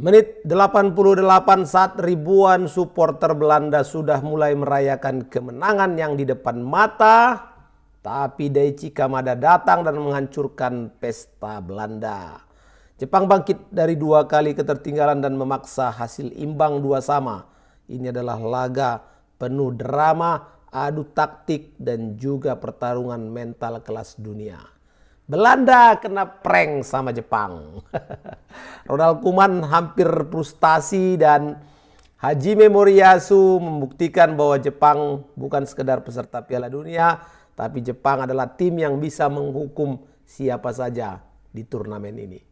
Menit 88 saat ribuan supporter Belanda sudah mulai merayakan kemenangan yang di depan mata. Tapi Daichi Kamada datang dan menghancurkan pesta Belanda. Jepang bangkit dari 2 kali ketertinggalan dan memaksa hasil imbang 2 sama. Ini adalah laga penuh drama, adu taktik dan juga pertarungan mental kelas dunia. Belanda kena prank sama Jepang. Ronald Koeman hampir frustasi dan Hajime Moriyasu membuktikan bahwa Jepang bukan sekedar peserta Piala Dunia, tapi Jepang adalah tim yang bisa menghukum siapa saja di turnamen ini.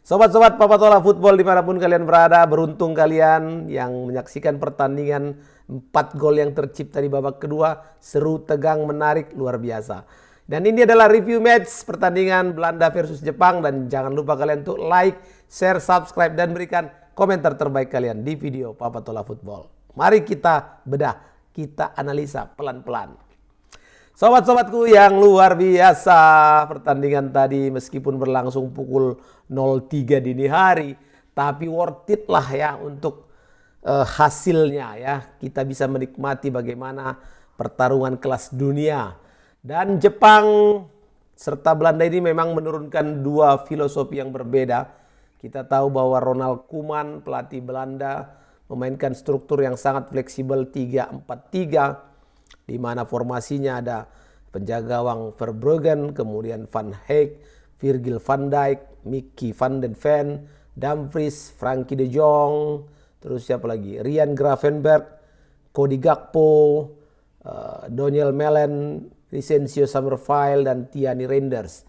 Sobat-sobat Papatola Football dimanapun kalian berada, beruntung kalian yang menyaksikan pertandingan 4 gol yang tercipta di babak kedua, seru, tegang, menarik, luar biasa. Dan ini adalah review match pertandingan Belanda versus Jepang. Dan jangan lupa kalian untuk like, share, subscribe, dan berikan komentar terbaik kalian di video Papatola Football. Mari kita bedah, kita analisa pelan-pelan. Sobat-sobatku yang luar biasa, pertandingan tadi meskipun berlangsung pukul 03 dini hari, tapi worth it lah ya untuk hasilnya ya. Kita bisa menikmati bagaimana pertarungan kelas dunia. Dan Jepang serta Belanda ini memang menurunkan 2 filosofi yang berbeda. Kita tahu bahwa Ronald Koeman, pelatih Belanda, memainkan struktur yang sangat fleksibel 3-4-3, di mana formasinya ada penjaga gawang Verbruggen, kemudian Van Heek, Virgil van Dijk, Mickey van den Ven, Dumfries, Frankie de Jong, terus siapa lagi? Ryan Gravenberch, Cody Gakpo, Daniel Malen, Vicencio Summerville, dan Tiani Reinders.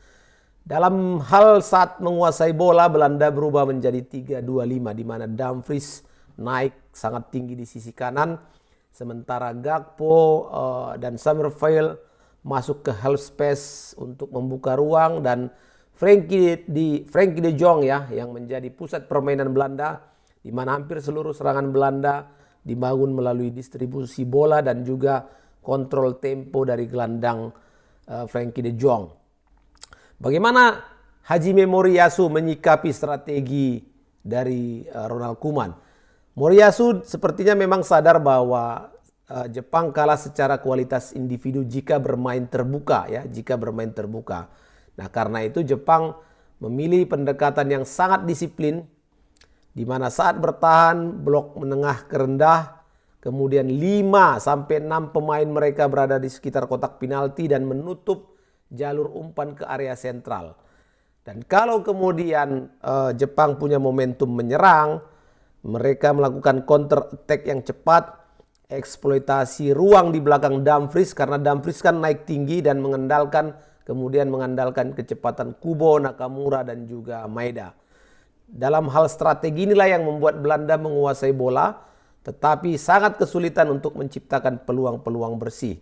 Dalam hal saat menguasai bola, Belanda berubah menjadi 3-2-5, di mana Dumfries naik sangat tinggi di sisi kanan, sementara Gakpo dan Summerville masuk ke half space untuk membuka ruang, dan Frankie de Jong ya yang menjadi pusat permainan Belanda, di mana hampir seluruh serangan Belanda dibangun melalui distribusi bola dan juga kontrol tempo dari gelandang Frankie de Jong. Bagaimana Hajime Moriyasu menyikapi strategi dari Ronald Koeman? Moriyasu sepertinya memang sadar bahwa Jepang kalah secara kualitas individu jika bermain terbuka ya, Nah, karena itu Jepang memilih pendekatan yang sangat disiplin, di mana saat bertahan blok menengah ke rendah, kemudian 5-6 pemain mereka berada di sekitar kotak penalti dan menutup jalur umpan ke area sentral. Dan kalau kemudian Jepang punya momentum menyerang, mereka melakukan counter attack yang cepat, eksploitasi ruang di belakang Dumfries, karena Dumfries kan naik tinggi dan kemudian mengandalkan kecepatan Kubo, Nakamura, dan juga Maeda. Dalam hal strategi inilah yang membuat Belanda menguasai bola, tetapi sangat kesulitan untuk menciptakan peluang-peluang bersih.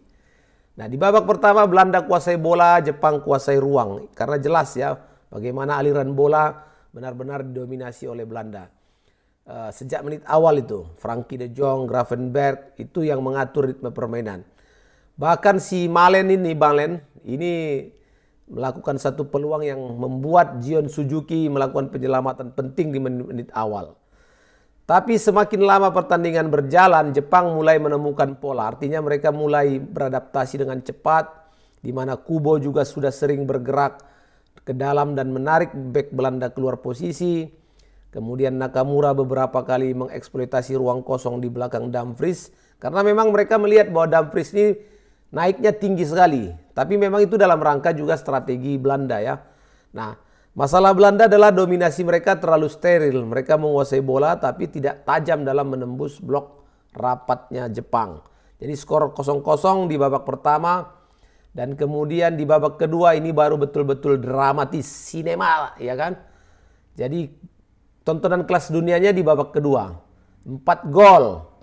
Nah, di babak pertama Belanda kuasai bola, Jepang kuasai ruang. Karena jelas ya bagaimana aliran bola benar-benar didominasi oleh Belanda. Sejak menit awal itu, Frankie de Jong, Gravenberch itu yang mengatur ritme permainan. Bahkan si Bang Len ini melakukan satu peluang yang membuat Gion Suzuki melakukan penyelamatan penting di menit awal. Tapi semakin lama pertandingan berjalan, Jepang mulai menemukan pola. Artinya mereka mulai beradaptasi dengan cepat, di mana Kubo juga sudah sering bergerak ke dalam dan menarik bek Belanda keluar posisi. Kemudian Nakamura beberapa kali mengeksploitasi ruang kosong di belakang Dumfries, karena memang mereka melihat bahwa Dumfries ini naiknya tinggi sekali. Tapi memang itu dalam rangka juga strategi Belanda ya. Nah, masalah Belanda adalah dominasi mereka terlalu steril. Mereka menguasai bola tapi tidak tajam dalam menembus blok rapatnya Jepang. Jadi skor 0-0 di babak pertama. Dan kemudian di babak kedua ini baru betul-betul dramatis, sinema ya kan. Jadi tontonan kelas dunianya di babak kedua. 4 gol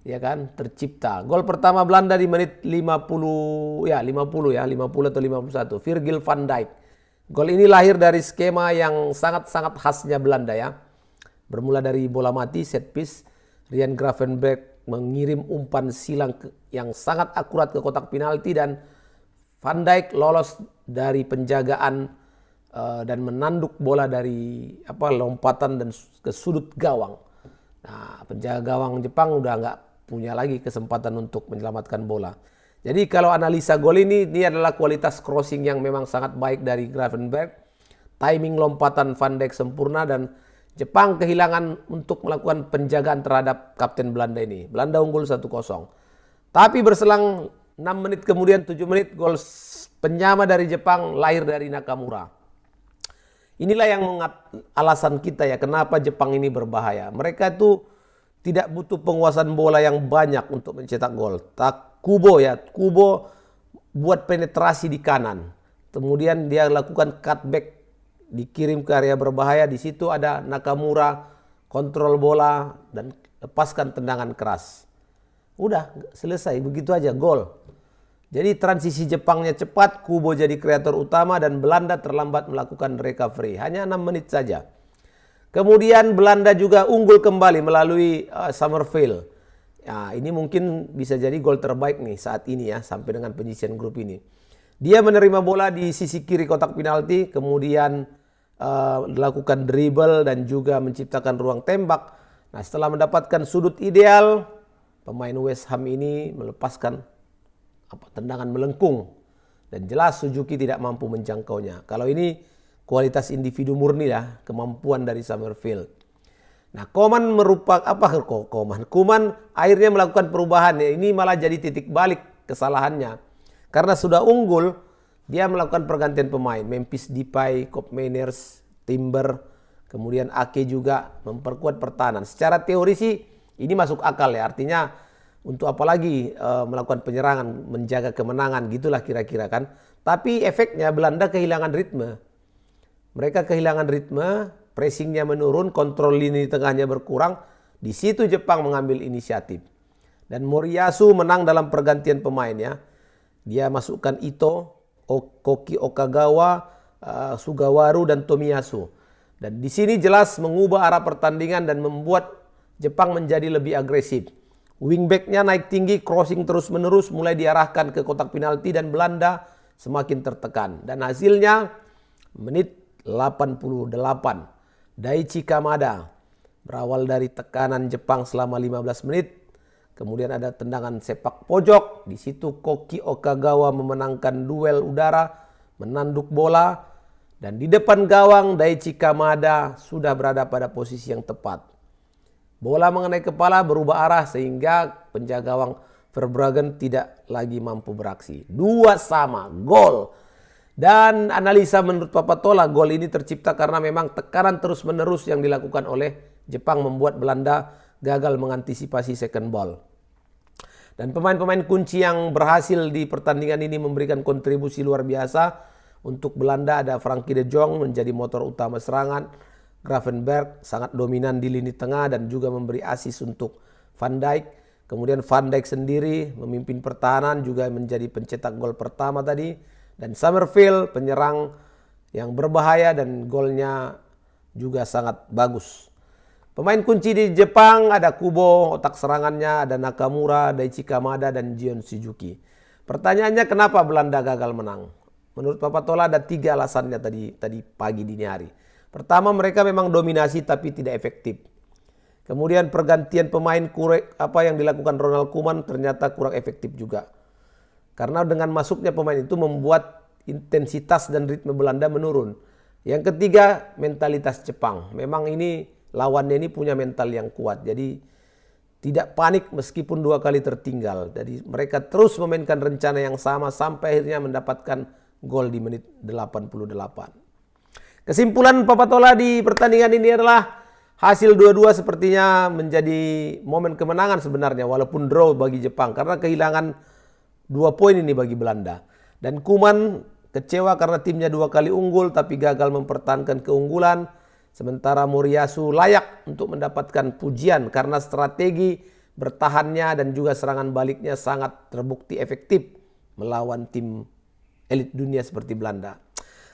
ya kan tercipta. Gol pertama Belanda di menit 50 atau 51. Virgil van Dijk. Gol ini lahir dari skema yang sangat-sangat khasnya Belanda ya. Bermula dari bola mati, set piece. Ryan Gravenberch mengirim umpan silang yang sangat akurat ke kotak penalti dan Van Dijk lolos dari penjagaan dan menanduk bola dari lompatan dan ke sudut gawang. Nah, penjaga gawang Jepang udah nggak punya lagi kesempatan untuk menyelamatkan bola. Jadi kalau analisa gol ini adalah kualitas crossing yang memang sangat baik dari Gravenberch. Timing lompatan Van Dijk sempurna dan Jepang kehilangan untuk melakukan penjagaan terhadap kapten Belanda ini. Belanda unggul 1-0. Tapi berselang 6 menit kemudian 7 menit gol penyama dari Jepang lahir dari Nakamura. Inilah yang alasan kita ya kenapa Jepang ini berbahaya. Mereka itu tidak butuh penguasaan bola yang banyak untuk mencetak gol. Kubo buat penetrasi di kanan. Kemudian dia lakukan cutback, dikirim ke area berbahaya. Di situ ada Nakamura, kontrol bola dan lepaskan tendangan keras. Udah selesai, begitu aja gol. Jadi transisi Jepangnya cepat, Kubo jadi kreator utama dan Belanda terlambat melakukan recovery. Hanya 6 menit saja. Kemudian Belanda juga unggul kembali melalui Summerville. Ya, ini mungkin bisa jadi gol terbaik nih saat ini ya, sampai dengan penyisian grup ini. Dia menerima bola di sisi kiri kotak penalti, kemudian lakukan dribble dan juga menciptakan ruang tembak. Nah, setelah mendapatkan sudut ideal, pemain West Ham ini melepaskan tendangan melengkung. Dan jelas Suzuki tidak mampu menjangkaunya. Kalau ini kualitas individu murni lah, kemampuan dari Summerville. Nah, Koeman Koeman akhirnya melakukan perubahan. Ya, ini malah jadi titik balik kesalahannya. Karena sudah unggul, dia melakukan pergantian pemain. Memphis Depay, Koopmeiners, Timber, kemudian Ake juga memperkuat pertahanan. Secara teori sih ini masuk akal ya. Artinya untuk apalagi melakukan penyerangan, menjaga kemenangan, gitulah kira-kira kan. Tapi efeknya Belanda kehilangan ritme. Mereka kehilangan ritme, pressingnya menurun, kontrol lini tengahnya berkurang. Di situ Jepang mengambil inisiatif. Dan Moriyasu menang dalam pergantian pemain ya. Dia masukkan Ito, Koki Okagawa, Sugawaru dan Tomiyasu. Dan di sini jelas mengubah arah pertandingan dan membuat Jepang menjadi lebih agresif. Wingbacknya naik tinggi, crossing terus-menerus mulai diarahkan ke kotak penalti dan Belanda semakin tertekan. Dan hasilnya menit 88. Daichi Kamada berawal dari tekanan Jepang selama 15 menit. Kemudian ada tendangan sepak pojok. Di situ Koki Okagawa memenangkan duel udara, menanduk bola. Dan di depan gawang Daichi Kamada sudah berada pada posisi yang tepat. Bola mengenai kepala berubah arah sehingga penjaga gawang Verbruggen tidak lagi mampu beraksi. 2-2, gol. Dan analisa menurut Papatola, gol ini tercipta karena memang tekanan terus-menerus yang dilakukan oleh Jepang membuat Belanda gagal mengantisipasi second ball. Dan pemain-pemain kunci yang berhasil di pertandingan ini memberikan kontribusi luar biasa. Untuk Belanda ada Frankie de Jong menjadi motor utama serangan. Gravenberch sangat dominan di lini tengah dan juga memberi asis untuk Van Dijk. Kemudian Van Dijk sendiri memimpin pertahanan juga menjadi pencetak gol pertama tadi. Dan Summerville penyerang yang berbahaya dan golnya juga sangat bagus. Pemain kunci di Jepang ada Kubo, otak serangannya ada Nakamura, Daichi Kamada dan Jion Suzuki. Pertanyaannya kenapa Belanda gagal menang? Menurut Papatola ada 3 alasannya tadi pagi dini hari. Pertama, mereka memang dominasi tapi tidak efektif. Kemudian pergantian pemain yang dilakukan Ronald Koeman ternyata kurang efektif juga. Karena dengan masuknya pemain itu membuat intensitas dan ritme Belanda menurun. Yang ketiga, mentalitas Jepang. Memang ini lawannya ini punya mental yang kuat. Jadi tidak panik meskipun 2 kali tertinggal. Jadi mereka terus memainkan rencana yang sama sampai akhirnya mendapatkan gol di menit 88. Kesimpulan Papatola di pertandingan ini adalah hasil 2-2 sepertinya menjadi momen kemenangan sebenarnya walaupun draw bagi Jepang karena kehilangan 2 poin ini bagi Belanda. Dan Koeman kecewa karena timnya 2 kali unggul tapi gagal mempertahankan keunggulan. Sementara Moriyasu layak untuk mendapatkan pujian karena strategi bertahannya dan juga serangan baliknya sangat terbukti efektif melawan tim elit dunia seperti Belanda.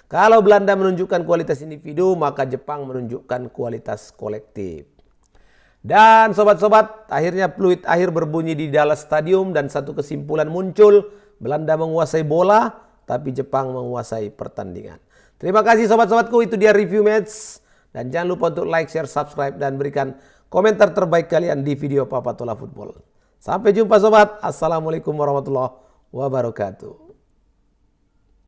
Kalau Belanda menunjukkan kualitas individu, maka Jepang menunjukkan kualitas kolektif. Dan sobat-sobat, akhirnya peluit akhir berbunyi di Dallas Stadium dan satu kesimpulan muncul, Belanda menguasai bola, tapi Jepang menguasai pertandingan. Terima kasih sobat-sobatku, itu dia review match. Dan jangan lupa untuk like, share, subscribe, dan berikan komentar terbaik kalian di video Papatola Football. Sampai jumpa sobat. Assalamualaikum warahmatullahi wabarakatuh.